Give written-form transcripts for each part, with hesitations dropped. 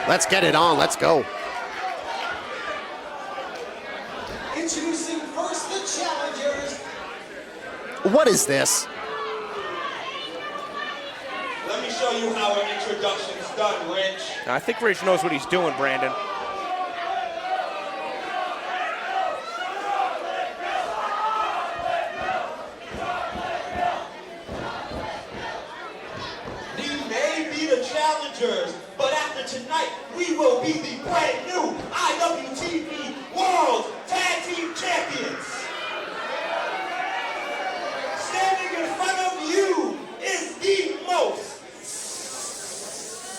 Let's get it on. Let's go. Introducing first the challengers. What is this? Let me show you how an introduction's done, Rich. I think Rich knows what he's doing, Brandon. You may be the challengers, but after tonight, we will be the brand new IWTV World Tag Team Champions. Standing in front of you is the most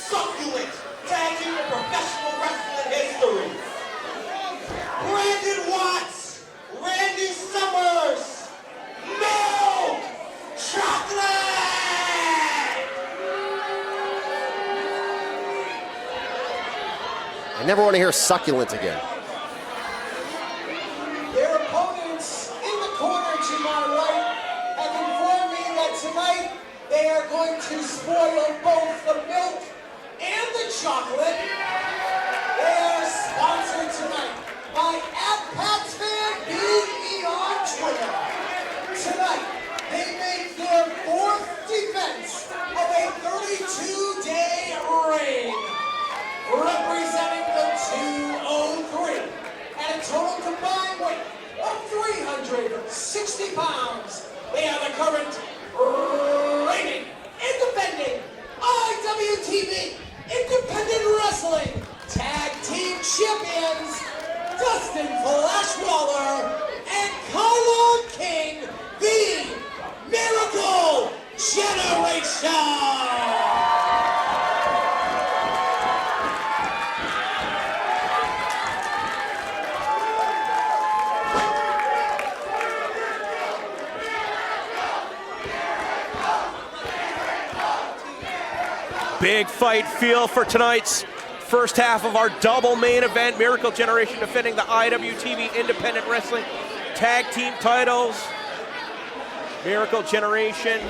succulent tag team in professional wrestling history. Brandon Watts, Randy Summers, Milk Chocolate! I never want to hear succulent again. Their opponents in the corner to my right have informed me that tonight they are going to spoil both the milk and the chocolate. They are sponsored tonight by @PatsFanBE on Twitter. Tonight, they make their fourth defense of a 32-day reign, representing the 203 at a total combined weight of 360 pounds. They are the current reigning and defending IWTV Independent Wrestling Tag Team Champions, Dustin Flash Waller and Kylon King, the Miracle Generation! Big fight feel for tonight's first half of our double main event. Miracle Generation defending the IWTV Independent Wrestling Tag Team titles. Miracle Generation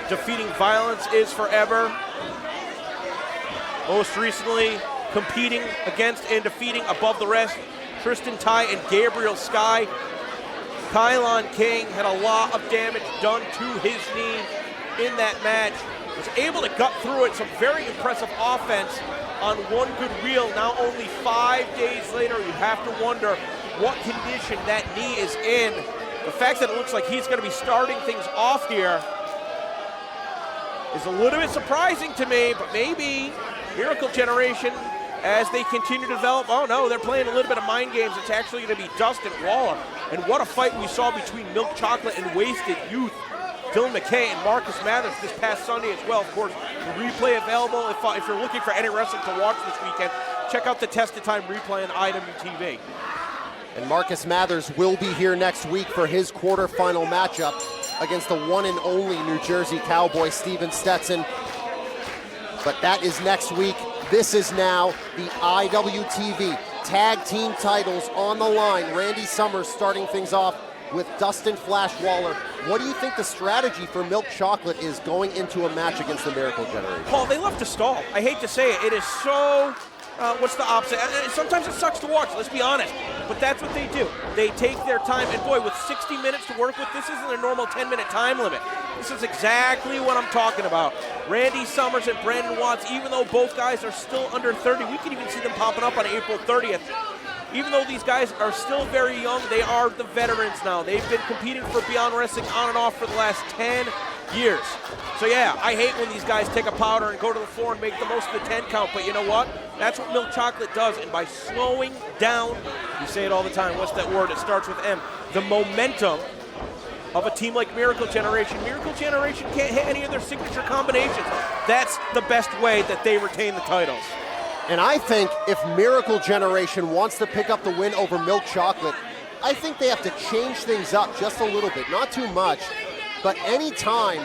defeating Violence is Forever. Most recently competing against and defeating Above the Rest, Tristan Ty and Gabriel Sky. Kylon King had a lot of damage done to his knee in that match. Was able to gut through it. Some very impressive offense on one good reel. Now only 5 days later, you have to wonder what condition that knee is in. The fact that it looks like he's going to be starting things off here is a little bit surprising to me, but maybe Miracle Generation, as they continue to develop, oh no, they're playing a little bit of mind games. It's actually going to be Dustin Waller. And what a fight we saw between Milk Chocolate and Wasted Youth. Dylan McKay and Marcus Mathers this past Sunday as well. Of course, the replay available. If you're looking for any wrestling to watch this weekend, check out the Tested Time replay on IWTV. And Marcus Mathers will be here next week for his quarterfinal matchup against the one and only New Jersey Cowboy, Steven Stetson. But that is next week. This is now the IWTV Tag Team titles on the line. Randy Summers starting things off with Dustin Flash Waller. What do you think the strategy for Milk Chocolate is going into a match against the Miracle Generation? Paul, they love to stall. I hate to say it. It is so, what's the opposite? Sometimes it sucks to watch, let's be honest. But that's what they do. They take their time, and boy, with 60 minutes to work with, this isn't a normal 10-minute time limit. This is exactly what I'm talking about. Randy Summers and Brandon Watts, even though both guys are still under 30, we can even see them popping up on April 30th. Even though these guys are still very young, they are the veterans now. They've been competing for Beyond Wrestling on and off for the last 10 years. So yeah, I hate when these guys take a powder and go to the floor and make the most of the 10 count, but you know what? That's what Milk Chocolate does, and by slowing down, you say it all the time, what's that word? It starts with M. The momentum of a team like Miracle Generation. Miracle Generation can't hit any of their signature combinations. That's the best way that they retain the titles. And I think if Miracle Generation wants to pick up the win over Milk Chocolate, I think they have to change things up just a little bit. Not too much, but anytime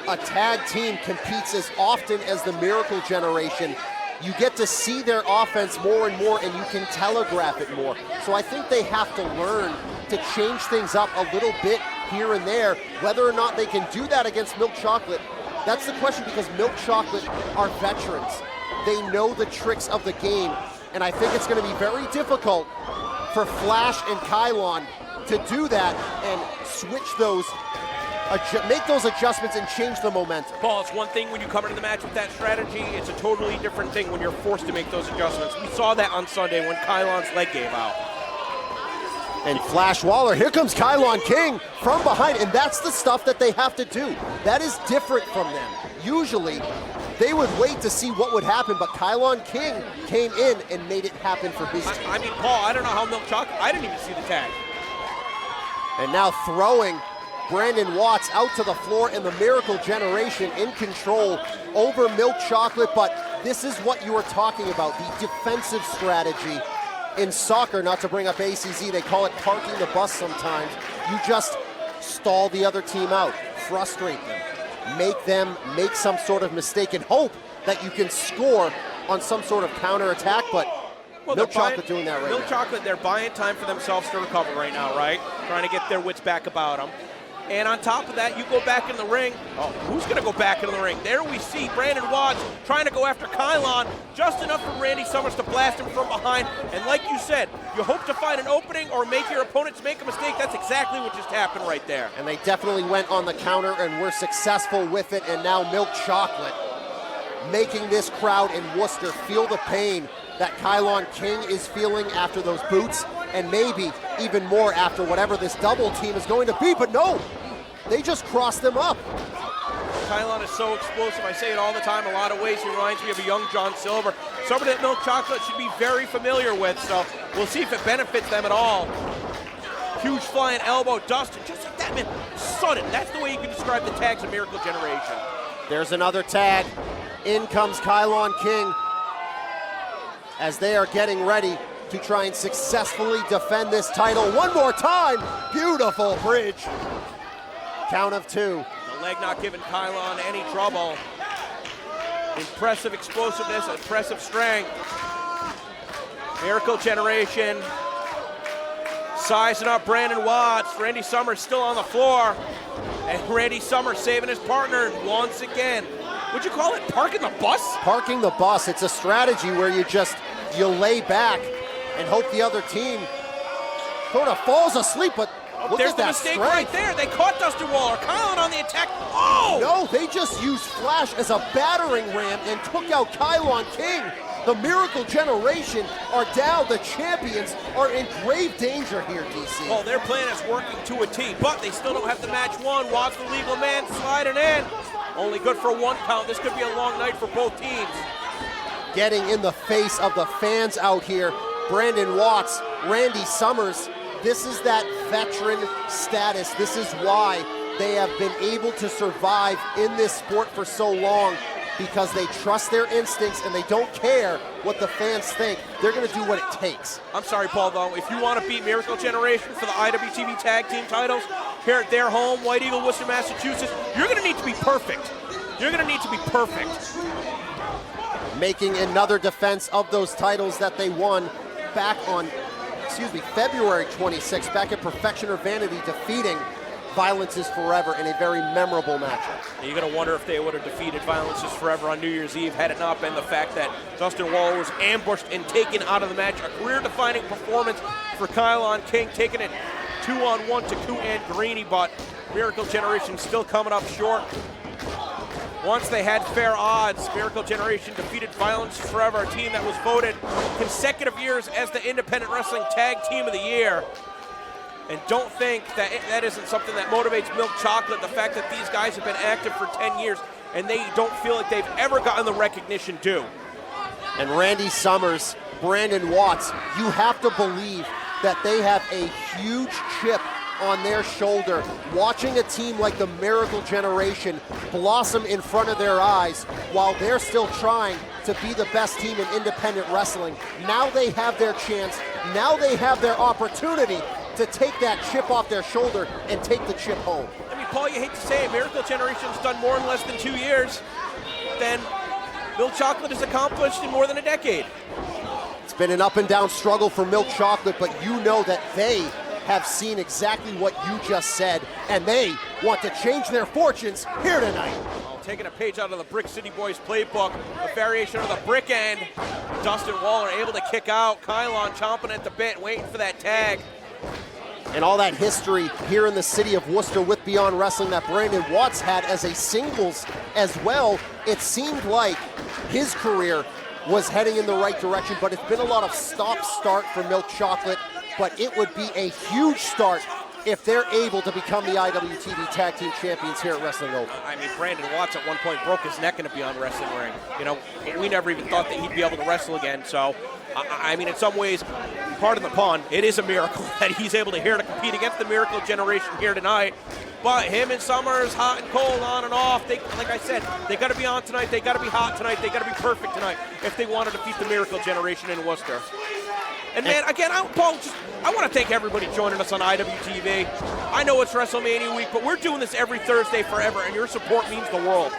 a tag team competes as often as the Miracle Generation, you get to see their offense more and more, and you can telegraph it more. So I think they have to learn to change things up a little bit here and there. Whether or not they can do that against Milk Chocolate, that's the question, because Milk Chocolate are veterans. They know the tricks of the game, and I think it's going to be very difficult for Flash and Kylon to do that and switch those, make those adjustments and change the momentum. Paul, it's one thing when you come into the match with that strategy. It's a totally different thing when you're forced to make those adjustments. We saw that on Sunday when Kylon's leg gave out. And Flash Waller, here comes Kylon King from behind, and that's the stuff that they have to do. That is different from them. Usually, they would wait to see what would happen, but Kylon King came in and made it happen for his team. I mean, Paul, I don't know how Milk Chocolate, I didn't even see the tag. And now throwing Brandon Watts out to the floor, and the Miracle Generation in control over Milk Chocolate, but this is what you were talking about, the defensive strategy. In soccer, not to bring up ACZ, they call it parking the bus sometimes. You just stall the other team out, frustrate them make some sort of mistake and hope that you can score on some sort of counterattack, but Milk Chocolate doing that right now. Milk Chocolate, they're buying time for themselves to recover right now, right? Trying to get their wits back about them. And on top of that, you go back in the ring. Oh, who's going to go back in the ring? There we see Brandon Watts trying to go after Kylon, just enough for Randy Summers to blast him from behind. And like you said, you hope to find an opening or make your opponents make a mistake. That's exactly what just happened right there. And they definitely went on the counter and were successful with it. And now Milk Chocolate making this crowd in Worcester feel the pain that Kylon King is feeling after those boots, and maybe even more after whatever this double team is going to be, but no, they just crossed them up. Kylon is so explosive. I say it all the time. In a lot of ways, he reminds me of a young John Silver. Somebody that Milk Chocolate should be very familiar with, so we'll see if it benefits them at all. Huge flying elbow, Dustin, just like that, man. Sudden. That's the way you can describe the tags of Miracle Generation. There's another tag. In comes Kylon King as they are getting ready to try and successfully defend this title one more time. Beautiful bridge. Count of two. The leg not giving Kylon any trouble. Impressive explosiveness, impressive strength. Miracle Generation sizing up Brandon Watts. Randy Summers still on the floor. And Randy Summers saving his partner once again. Would you call it parking the bus? Parking the bus. It's a strategy where you lay back and hope the other team sort of falls asleep, but look there's at the that mistake strength. right there. They caught Dustin Waller. Kylon on the attack. Oh! No, they just used Flash as a battering ram and took out Kylon King. The Miracle Generation are down. The champions are in grave danger here, DC. Well, their plan is working to a T, but they still don't have the match won. Watts, the legal man, sliding in. Only good for one count. This could be a long night for both teams. Getting in the face of the fans out here. Brandon Watts, Randy Summers. This is that veteran status. This is why they have been able to survive in this sport for so long, because they trust their instincts and they don't care what the fans think. They're going to do what it takes. I'm sorry, Paul, though. If you want to beat Miracle Generation for the IWTV Tag Team titles here at their home, White Eagle, Worcester, Massachusetts, you're going to need to be perfect. You're going to need to be perfect. Making another defense of those titles that they won back on, February 26th, back at Perfection or Vanity, defeating Violence is Forever in a very memorable matchup. You're going to wonder if they would have defeated Violence is Forever on New Year's Eve had it not been the fact that Dustin Waller was ambushed and taken out of the match. A career-defining performance for Kylon King, taking it 2-on-1 to Ku and Greeny, but Miracle Generation still coming up short. Once they had fair odds, Miracle Generation defeated Violence is Forever, a team that was voted consecutive years as the Independent Wrestling Tag Team of the Year. And don't think that that isn't something that motivates Milk Chocolate, the fact that these guys have been active for 10 years and they don't feel like they've ever gotten the recognition due. And Randy Summers, Brandon Watts, you have to believe that they have a huge chip on their shoulder, watching a team like the Miracle Generation blossom in front of their eyes while they're still trying to be the best team in independent wrestling. Now they have their chance, now they have their opportunity to take that chip off their shoulder and take the chip home. I mean, Paul, you hate to say it, Miracle Generation's done more in less than 2 years than Milk Chocolate has accomplished in more than a decade. It's been an up and down struggle for Milk Chocolate, but you know that they have seen exactly what you just said, and they want to change their fortunes here tonight. Well, taking a page out of the Brick City Boys playbook, a variation of the brick end. Dustin Waller able to kick out. Kylon chomping at the bit, waiting for that tag. And all that history here in the city of Worcester with Beyond Wrestling that Brandon Watts had as a singles as well. It seemed like his career was heading in the right direction, but it's been a lot of stop-start for Milk Chocolate. But it would be a huge start if they're able to become the IWTV Tag Team Champions here at Wrestling Open. I mean, Brandon Watts at one point broke his neck in a Beyond Wrestling ring. You know, we never even thought that he'd be able to wrestle again. So, I mean, in some ways, pardon the pun, it is a miracle that he's able to here to compete against the Miracle Generation here tonight. But him and Summers, hot and cold, on and off. They, like I said, they got to be on tonight. They got to be hot tonight. They got to be perfect tonight if they want to defeat the Miracle Generation in Worcester. And man, again, I want to thank everybody joining us on IWTV. I know it's WrestleMania week, but we're doing this every Thursday forever, and your support means the world.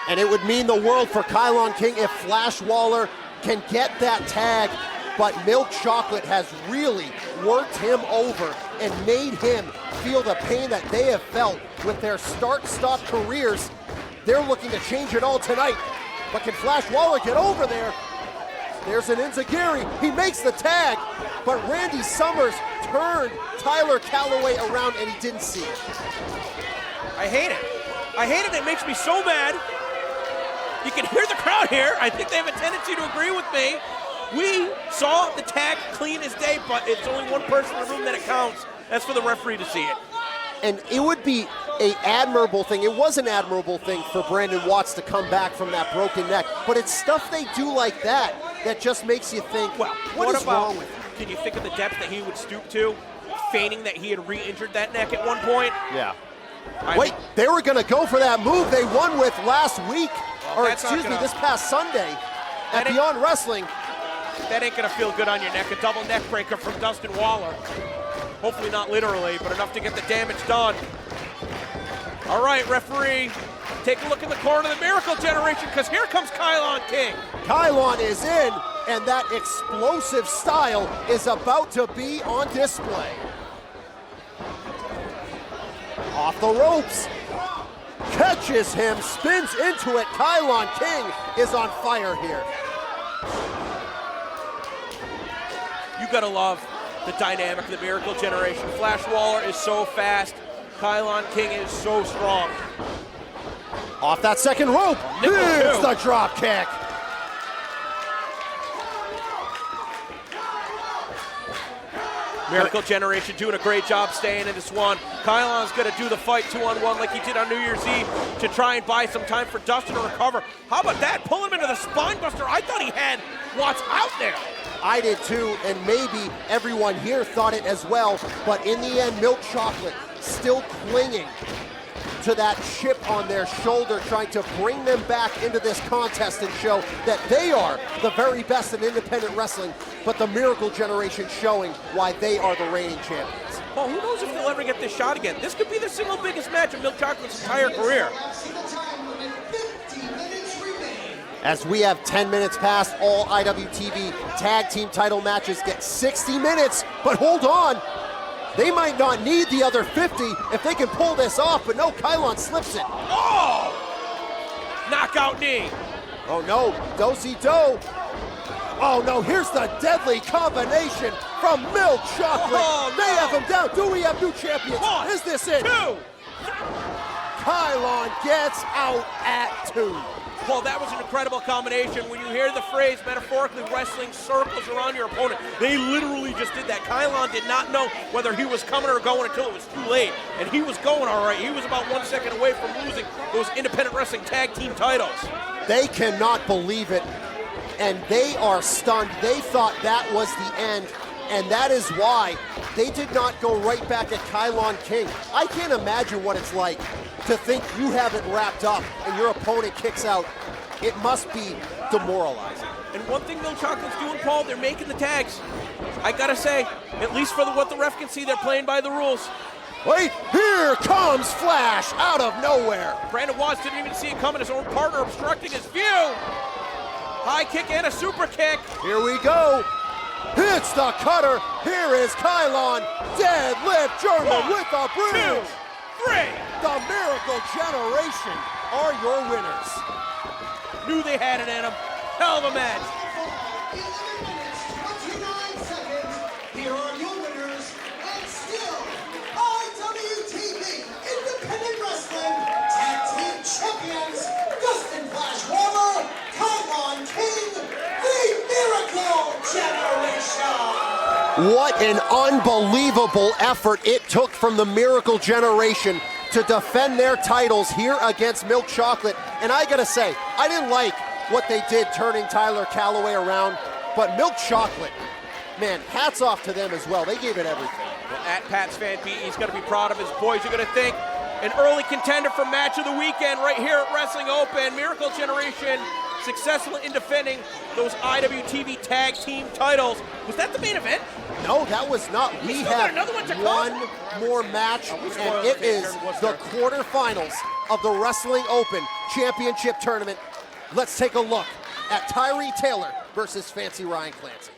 And it would mean the world for Kylon King if Flash Waller can get that tag. But Milk Chocolate has really worked him over and made him feel the pain that they have felt with their start-stop careers. They're looking to change it all tonight. But can Flash Waller get over there? There's an Enziguri. He makes the tag, but Randy Summers turned Tyler Calloway around and he didn't see it. I hate it. I hate it. It makes me so mad. You can hear the crowd here. I think they have a tendency to agree with me. We saw the tag clean as day, but it's only one person in the room that it counts. That's for the referee to see it. And it would be an admirable thing. It was an admirable thing for Brandon Watts to come back from that broken neck. But it's stuff they do like that that just makes you think, well, what is wrong with him? Can you think of the depth that he would stoop to, feigning that he had re-injured that neck at one point? Yeah. Wait, they were going to go for that move they won with last week, or excuse me, this past Sunday at Beyond Wrestling. That ain't going to feel good on your neck. A double neck breaker from Dustin Waller. Hopefully not literally, but enough to get the damage done. All right, referee, take a look in the corner of the Miracle Generation, because here comes Kylon King. Kylon is in, and that explosive style is about to be on display. Off the ropes. Catches him, spins into it. Kylon King is on fire here. You gotta love the dynamic of the Miracle Generation. Flash Waller is so fast. Kylon King is so strong. Off that second rope. Here's the drop kick. Miracle Generation doing a great job staying in this one. Kylon's going to do the fight 2-on-1 like he did on New Year's Eve to try and buy some time for Dustin to recover. How about that? Pull him into the spine buster. I thought he had Watts out there. I did too, and maybe everyone here thought it as well, but in the end, Milk Chocolate still clinging to that chip on their shoulder, trying to bring them back into this contest and show that they are the very best in independent wrestling, but the Miracle Generation showing why they are the reigning champions. Well, who knows if they'll ever get this shot again. This could be the single biggest match of Milk Chocolate's entire career. As we have 10 minutes past, all IWTV tag team title matches get 60 minutes, but hold on. They might not need the other 50 if they can pull this off, but no, Kylon slips it. Oh! Knockout knee. Oh no, Do-si-do. Oh no, here's the deadly combination from Milk Chocolate. Oh, no. They have him down. Do we have new champions? One, is this it? 2. Kylon gets out at 2. Well, that was an incredible combination. When you hear the phrase, metaphorically, wrestling circles around your opponent, they literally just did that. Kylon did not know whether he was coming or going until it was too late. And he was going all right. He was about 1 second away from losing those independent wrestling tag team titles. They cannot believe it, and they are stunned. They thought that was the end, and that is why they did not go right back at Kylon King. I can't imagine what it's like to think you have it wrapped up and your opponent kicks out. It must be demoralizing. And one thing Milk Chocolate's doing, Paul, they're making the tags. I gotta say, at least for what the ref can see, they're playing by the rules. Wait, here comes Flash out of nowhere. Brandon Watts didn't even see it coming. His own partner obstructing his view. High kick and a super kick. Here we go. It's the cutter. Here is Kylon. Deadlift German with a bridge. 2, 3. The Miracle Generation are your winners. Knew they had it in them. Hell of a match. 11 minutes, 29 seconds. Here are your winners, and still IWTV Independent Wrestling Tag Team Champions, Dustin Flash Waller, Kylon King, the Miracle Generation. What an unbelievable effort it took from the Miracle Generation to defend their titles here against Milk Chocolate. And I gotta say, I didn't like what they did turning Tyler Calloway around, but Milk Chocolate, man, hats off to them as well. They gave it everything. Well, at Pat's Fan Beat, he's going to be proud of his boys. You're going to think an early contender for match of the weekend right here at Wrestling Open. Miracle Generation successful in defending those IWTV Tag Team titles. Was that the main event? No, that was not. We have another one to one come? more match, we and spoiled it the is Worcester. the quarterfinals of the Wrestling Open Championship Tournament. Let's take a look at Tyree Taylor versus Fancy Ryan Clancy.